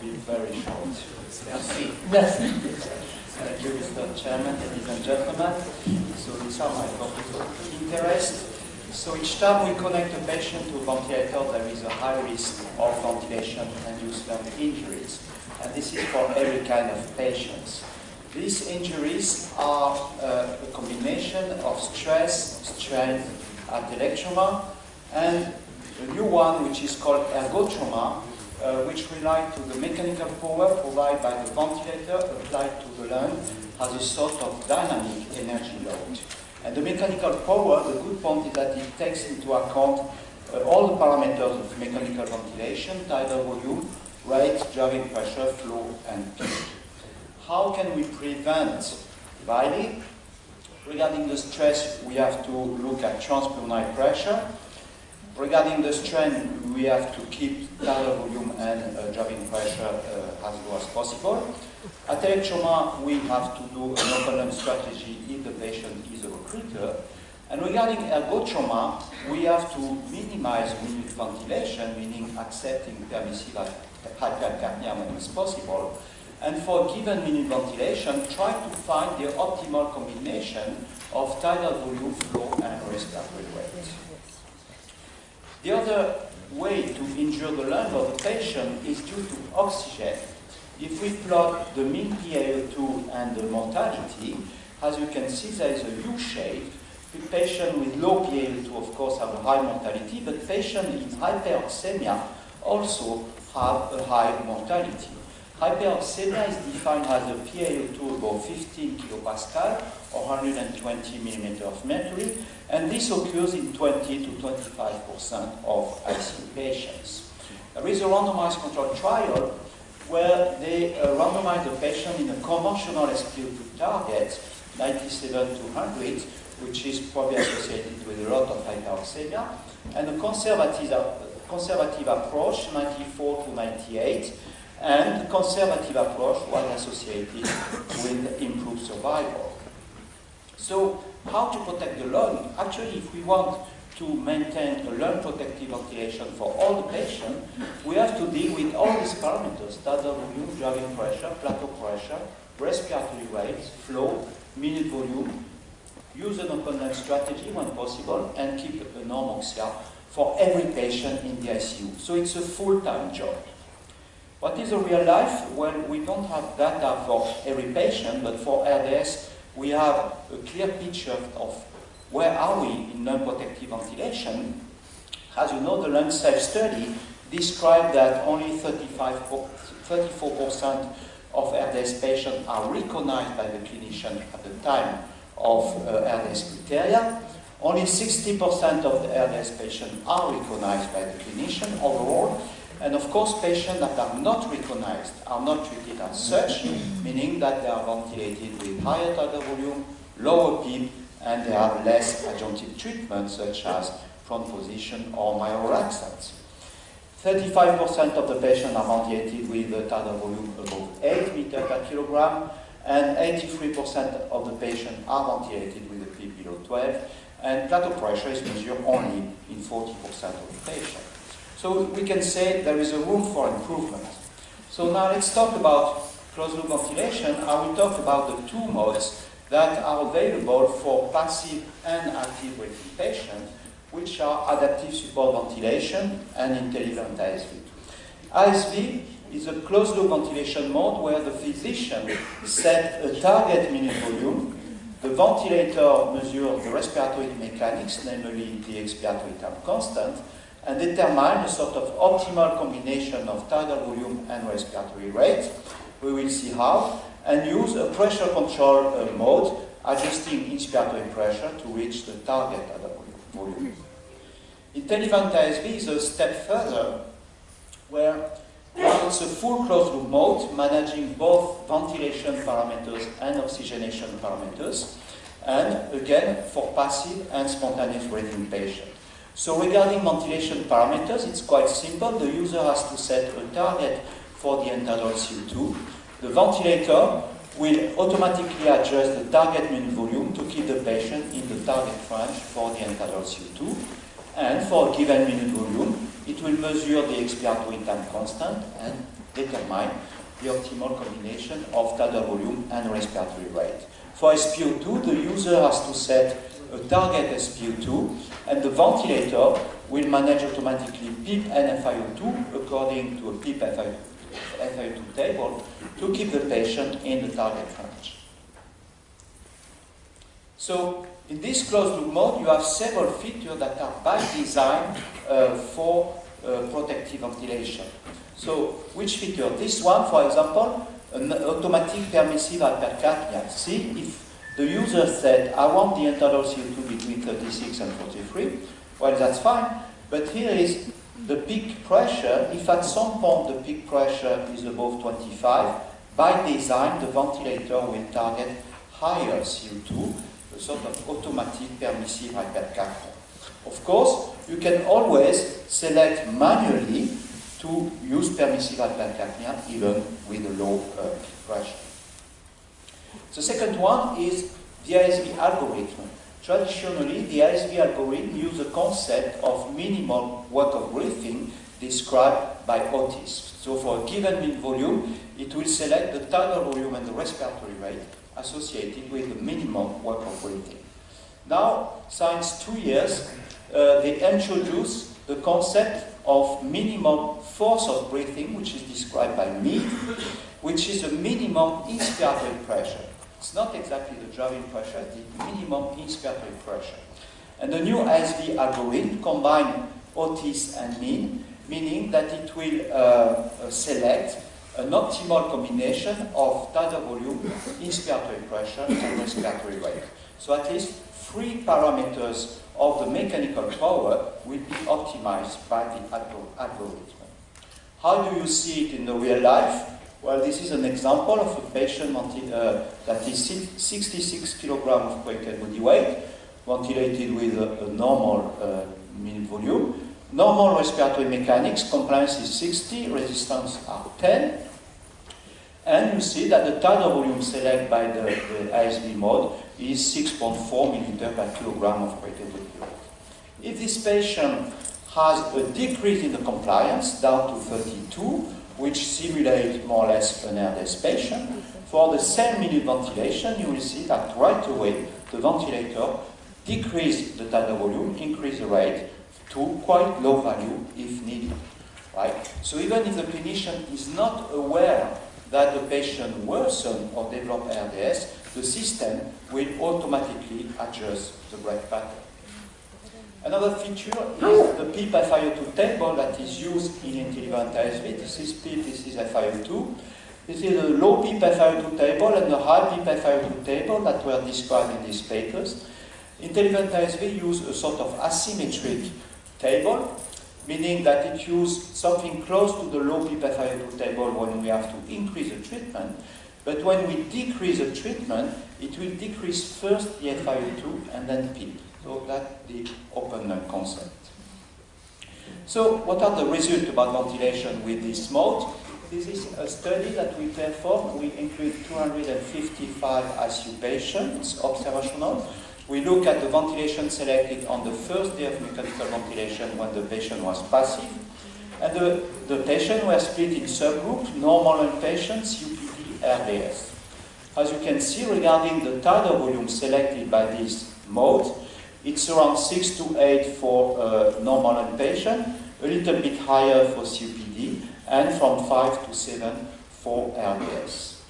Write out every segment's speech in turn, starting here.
be very short. Merci. Thank you, Mr. Chairman, ladies and gentlemen. So these are my topics of interest. So each time we connect a patient to a ventilator, there is a high risk of ventilation-induced lung injuries. And this is for every kind of patients. These injuries are a combination of stress, strain, atelectrauma, and a new one which is called ergotrauma, which relies to the mechanical power provided by the ventilator applied to the lung as a sort of dynamic energy load. And the mechanical power, the good point is that it takes into account all the parameters of mechanical ventilation, tidal volume, rate, driving pressure, flow, and peak. How can we prevent dividing? Regarding the stress, we have to look at transpulmonary pressure. Regarding the strain, we have to keep tidal volume and driving pressure as low as possible. At atelectrauma, we have to do an open lung strategy if the patient is a recruiter. And regarding ergotrauma, we have to minimize minute ventilation, meaning accepting permissive hypercapnia when it's possible. And for given minute ventilation, try to find the optimal combination of tidal volume, flow, and respiratory rate. The other way to injure the lung of the patient is due to oxygen. If we plot the mean PaO2 and the mortality, as you can see, there is a U shape. The patient with low PaO2, of course, have a high mortality, but patients in hyperoxemia also have a high mortality. Hyperoxemia is defined as a PaO2 above 15 kilopascal or 120 millimeters of mercury, and this occurs in 20 to 25% of ICU patients. There is a randomized controlled trial where they randomize the patient in a conventional SpO2 target, 97 to 100, which is probably associated with a lot of hyperoxemia, and a conservative approach, 94 to 98, and the conservative approach was associated with improved survival. So, how to protect the lung? Actually, if we want to maintain a lung protective ventilation for all the patients, we have to deal with all these parameters: tidal volume, driving pressure, plateau pressure, respiratory rate, flow, minute volume, use an open lung strategy when possible, and keep a normoxia for every patient in the ICU. So it's a full-time job. What is a real life? Well, we don't have data for every patient, but for ARDS, we have a clear picture of where are we in lung-protective ventilation. As you know, the lung safe study described that only 34% of ARDS patients are recognized by the clinician at the time of ARDS criteria. Only 60% of the ARDS patients are recognized by the clinician overall. And of course, patients that are not recognized are not treated as such, meaning that they are ventilated with higher tidal volume, lower PEEP, and they have less adjunctive treatment, such as front position or myorelaxants. 35% of the patients are ventilated with a tidal volume above 8 meters per kilogram, and 83% of the patients are ventilated with a PEEP below 12, and plateau pressure is measured only in 40% of the patients. So we can say there is a room for improvement. So now let's talk about closed-loop ventilation. I will talk about the two modes that are available for passive and active breathing patients, which are adaptive support ventilation and INTELLIVENT-ASV. ASV is a closed-loop ventilation mode where the physician sets a target minute volume. The ventilator measures the respiratory mechanics, namely the expiratory time constant, and determine a sort of optimal combination of tidal volume and respiratory rate. We will see how, and use a pressure control mode, adjusting inspiratory pressure to reach the target tidal volume. INTELLIVENT-ASV is a step further, where it's a full closed-loop mode, managing both ventilation parameters and oxygenation parameters, and again, for passive and spontaneous breathing patients. So regarding ventilation parameters, it's quite simple. The user has to set a target for the internal CO2. The ventilator will automatically adjust the target minute volume to keep the patient in the target range for the internal CO2. And for a given minute volume, it will measure the expiratory time constant and determine the optimal combination of tidal volume and respiratory rate. For SpO2, the user has to set a target SpO2, and the ventilator will manage automatically PEEP and FiO2 according to a PEEP FiO2 table to keep the patient in the target range. So, in this closed-loop mode, you have several features that are by design for protective ventilation. So, which feature? This one, for example, an automatic permissive hypercapnia. See, if the user said, I want the internal CO2 between 36 and 43, well, that's fine, but here is the peak pressure. If at some point the peak pressure is above 25, by design, the ventilator will target higher CO2, a sort of automatic permissive hypercapnia. Of course, you can always select manually to use permissive hypercapnia even with a low peak pressure. The second one is the ASV algorithm. Traditionally, the ASV algorithm uses the concept of minimal work of breathing described by Otis. So for a given mean volume, it will select the tidal volume and the respiratory rate associated with the minimum work of breathing. Now, since 2 years, they introduce the concept of minimum force of breathing, which is described by me, which is a minimum inspiratory pressure. It's not exactly the driving pressure, it's the minimum inspiratory pressure. And the new ASV algorithm combines Otis and mean, meaning that it will select an optimal combination of tidal volume, inspiratory pressure, and respiratory rate. So at least 3 parameters of the mechanical power will be optimized by the algorithm. How do you see it in the real life? Well, this is an example of a patient that is 66 kilograms of corrected body weight, ventilated with a normal mean volume. Normal respiratory mechanics, compliance is 60, resistance are 10. And you see that the tidal volume selected by the ASV mode is 6.4 milliliter per kilogram of corrected body weight. If this patient has a decrease in the compliance down to 32, which simulates more or less an ARDS patient, for the same minute ventilation, you will see that right away the ventilator decreases the tidal volume, increase the rate to quite low value if needed. Right? So even if the clinician is not aware that the patient worsen or develop ARDS, the system will automatically adjust the breath pattern. Another feature is the PEEP FiO2 table that is used in INTELLIVENT-ASV. This is PEEP, this is FiO2. This is a low PEEP FiO2 table and a high PEEP FiO2 table that were described in these papers. INTELLIVENT-ASV uses a sort of asymmetric table, meaning that it uses something close to the low PEEP FiO2 table when we have to increase the treatment. But when we decrease the treatment, it will decrease first the FiO2 and then PEEP. So that's the open concept. So what are the results about ventilation with this mode? This is a study that we performed. We include 255 ICU patients, it's observational. We look at the ventilation selected on the first day of mechanical ventilation when the patient was passive. And the patients were split in subgroups, normal inpatients, COPD, ARDS. As you can see, regarding the tidal volume selected by this mode, it's around 6 to 8 for normal inpatient, a little bit higher for COPD, and from 5 to 7 for ARDS.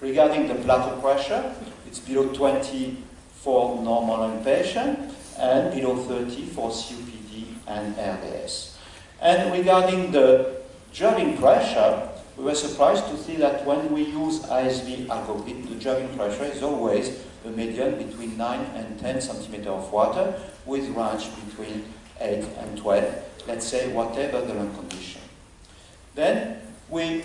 Regarding the plateau pressure, it's below 20 for normal inpatient, and below 30 for COPD and ARDS. And regarding the driving pressure, we were surprised to see that when we use ASV algorithm, the driving pressure is always a median between 9 and 10 centimeters of water, with range between 8 and 12, let's say whatever the lung condition. Then we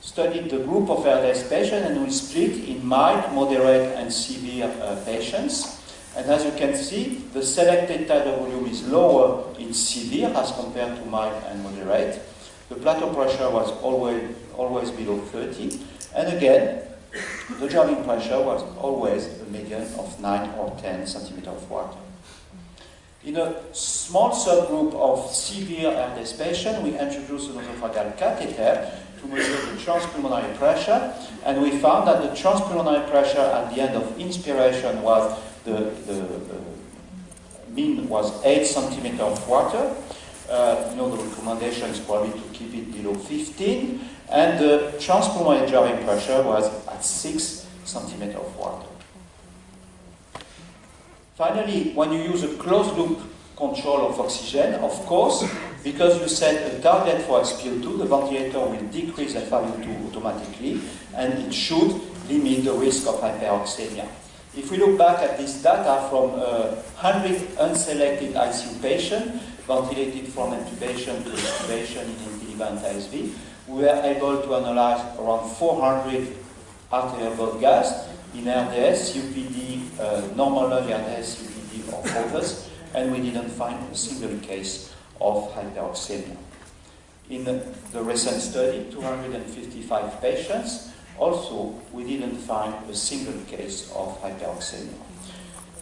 studied the group of ARDS patients, and we split in mild, moderate, and severe patients. And as you can see, the selected tidal volume is lower in severe as compared to mild and moderate. The plateau pressure was always below 30. And again, the driving pressure was always a median of 9 or 10 centimeters of water. In a small subgroup of severe ARDS patients, we introduced an esophageal catheter to measure the transpulmonary pressure, and we found that the transpulmonary pressure at the end of inspiration was the mean was 8 centimeters of water. The recommendation is probably to keep it below 15, and the transpulmonary driving pressure was at 6 centimeters of water. Finally, when you use a closed-loop control of oxygen, of course, because you set a target for SpO2, the ventilator will decrease FiO2 automatically, and it should limit the risk of hyperoxemia. If we look back at this data from 100 unselected ICU patients, ventilated from intubation to extubation in INTELLIVENT-ASV, we were able to analyze around 400 arterial blood gas in ARDS, COPD, normal lung ARDS, COPD, or others, and we didn't find a single case of hyperoxemia. In the recent study, 255 patients, also we didn't find a single case of hyperoxemia.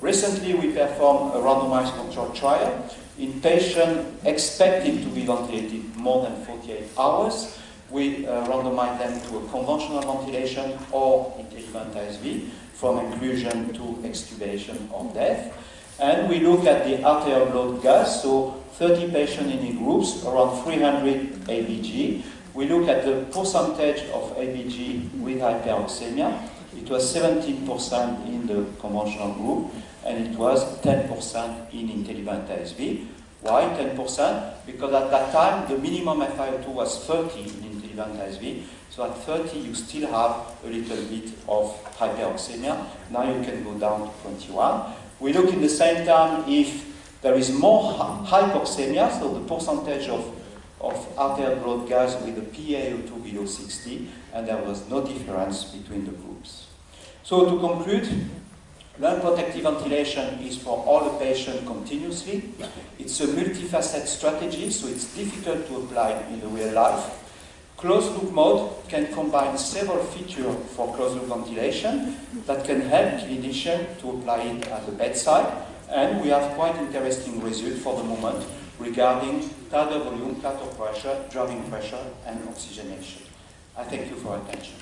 Recently, we performed a randomized controlled trial in patients expected to be ventilated more than 48 hours. We randomized them to a conventional ventilation or INTELLIVENT-ASV from inclusion to extubation or death. And we look at the arterial blood gas, so 30 patients in groups, around 300 ABG. We look at the percentage of ABG with hyperoxemia. It was 17% in the conventional group, and it was 10% in INTELLIVENT-ASV. Why 10%? Because at that time, the minimum FiO2 was 30 in INTELLIVENT-ASV. So at 30, you still have a little bit of hyperoxemia. Now you can go down to 21. We look in the same time if there is more hypoxemia, so the percentage of arterial blood gas with a PaO2 below 60, and there was no difference between the groups. So to conclude, lung protective ventilation is for all the patients continuously. It's a multifaceted strategy, so it's difficult to apply in the real life. Closed-loop mode can combine several features for closed-loop ventilation that can help clinicians to apply it at the bedside, and we have quite interesting results for the moment regarding tidal volume, plateau pressure, driving pressure, and oxygenation. I thank you for your attention.